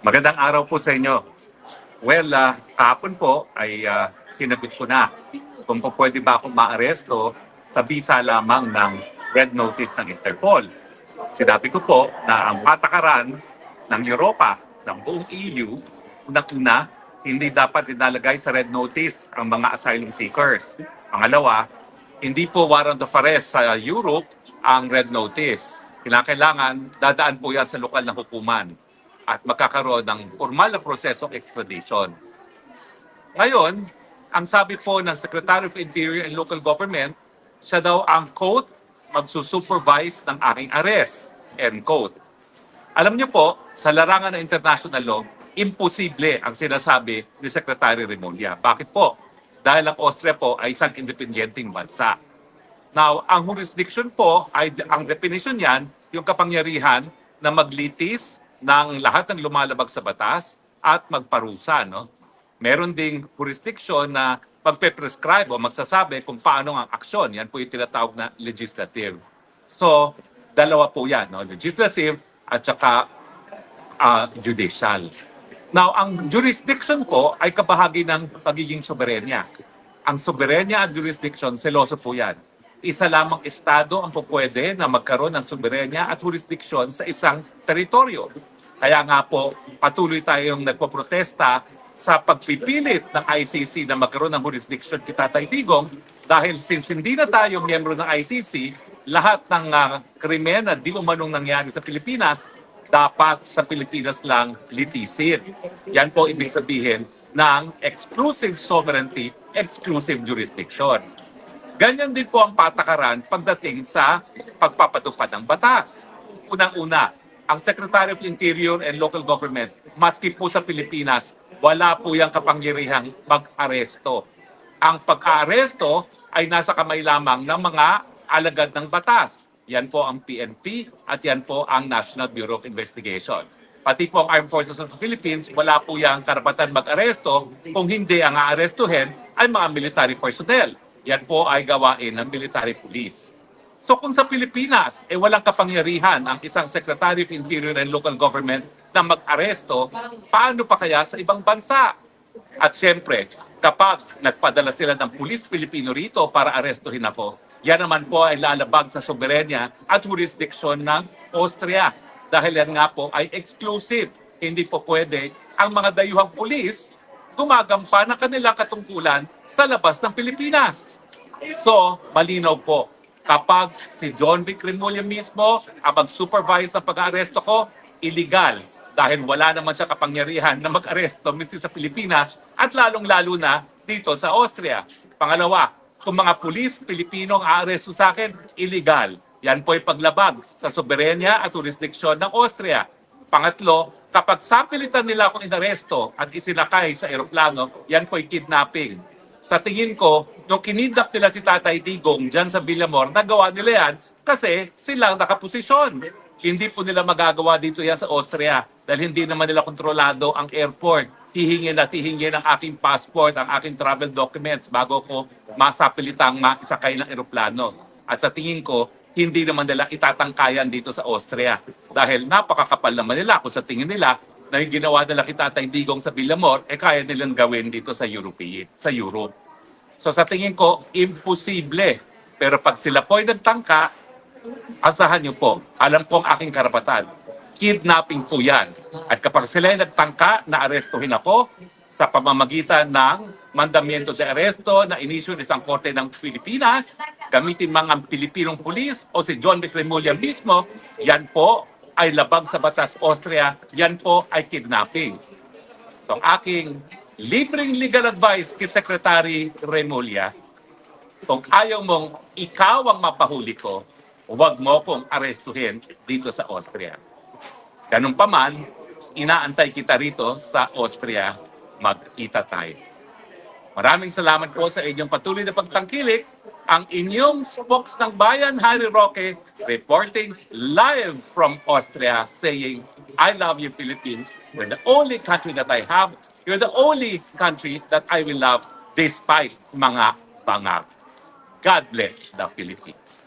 Magandang araw po sa inyo. Well, kahapon po ay sinagot ko na kung po pwede ba akong maaresto sa bisa lamang ng red notice ng Interpol. Sinabi ko po na ang patakaran ng Europa, ng buong EU, unang-una, hindi dapat inalagay sa red notice ang mga asylum seekers. Pangalawa, hindi po warrant of arrest sa Europe ang red notice. Kailangan dadaan po yan sa lokal na hukuman at magkakaroon ng formal na prosesong extradition. Ngayon, ang sabi po ng Secretary of Interior and Local Government, siya daw ang, quote, magsusupervise ng aking arrest, end quote. Alam niyo po, sa larangan ng international law, imposible ang sinasabi ni Secretary Remulla. Bakit po? Dahil ang Austria po ay isang independenteng bansa. Now, ang jurisdiction po, ay ang definition niyan, yung kapangyarihan na maglitis ng lahat ng lumalabag sa batas at magparusa. No? Meron ding jurisdiction na magpe-prescribe o magsasabi kung paano ang aksyon. Yan po yung tinatawag na legislative. So, dalawa po yan. No? Legislative at saka judicial. Now, ang jurisdiction po ay kabahagi ng pagiging soberenya. Ang soberenya at jurisdiction, seloso po yan. Isa lamang estado ang pupwede na magkaroon ng soberenya at jurisdiction sa isang teritoryo. Kaya nga po, patuloy tayong nagpoprotesta sa pagpipilit ng ICC na magkaroon ng jurisdiction kay Tatay Digong dahil since hindi na tayo miyembro ng ICC, lahat ng krimen na di umanong nangyari sa Pilipinas, dapat sa Pilipinas lang litisin. Yan po ibig sabihin ng exclusive sovereignty, exclusive jurisdiction. Ganyan din po ang patakaran pagdating sa pagpapatupad ng batas. Unang-una, ang Secretary of Interior and Local Government, maski po sa Pilipinas, wala po yung kapangyarihang mag-aresto. Ang pag-aaresto ay nasa kamay lamang ng mga alagad ng batas. Yan po ang PNP at yan po ang National Bureau of Investigation. Pati po ang Armed Forces of the Philippines, wala po yung karapatan mag-aresto kung hindi ang aarestuhin ay mga military personnel. Yan po ay gawain ng military police. So kung sa Pilipinas, walang kapangyarihan ang isang Secretary of Interior and Local Government na mag-aresto, paano pa kaya sa ibang bansa? At siyempre, kapag nagpadala sila ng pulis Pilipino rito para arestuhin ako, yan naman po ay lalabag sa soberenya at jurisdiction ng Austria. Dahil yan nga po ay exclusive. Hindi po pwede ang mga dayuhang pulis gumagampa ng kanilang katungkulan sa labas ng Pilipinas. So, malinaw po, kapag si John Vic Remulla mismo ang mag-supervise ng pag-aaresto ko, illegal. Dahil wala naman siya kapangyarihan na mag-aresto mismo sa Pilipinas at lalong-lalo na dito sa Austria. Pangalawa, kung mga pulis Pilipino ang aaresto sa akin, illegal. Yan po ay paglabag sa soberenya at jurisdiksyon ng Austria. Pangatlo, kapag sapilitan nila akong inaresto at isinakay sa eroplano, yan po ay kidnapping. Sa tingin ko, nung kinidnap nila si Tatay Digong dyan sa Villamor, nagawa nila yan kasi silang nakaposisyon. Hindi po nila magagawa dito yan sa Austria dahil hindi naman nila kontrolado ang airport. Hihingin at hihingin ang aking passport, ang aking travel documents bago ko masapilitang maisakay ng eroplano. At sa tingin ko, hindi naman nila itatangkayan dito sa Austria. Dahil napakakapal naman nila kung sa tingin nila na yung ginawa nila kay Tatay Digong sa Villamor, kaya nilang gawin dito sa Europe. So sa tingin ko, imposible. Pero pag sila po ay nagtangka, asahan niyo po, alam ko ang aking karapatan. Kidnapping po yan. At kapag sila ay nagtangka na arestuhin ako sa pamamagitan ng mandamiento de aresto na inisyu ng isang korte ng Pilipinas, gamitin mga Pilipinong pulis o si John Vic Remulla mismo, yan po ay labag sa batas Austria, yan po ay kidnapping. So ang aking libreng legal advice kay Secretary Remulla, kung ayaw mong ikaw ang mapahuli ko, huwag mo kong arestuhin dito sa Austria. Ganun pa man, inaantay kita rito sa Austria, magkita tayo. Maraming salamat po sa inyong patuloy na pagtangkilik. Ang inyong spokes ng bayan, Harry Roque, reporting live from Austria, saying, I love you, Philippines. You're the only country that I have. You're the only country that I will love despite mga bangag. God bless the Philippines.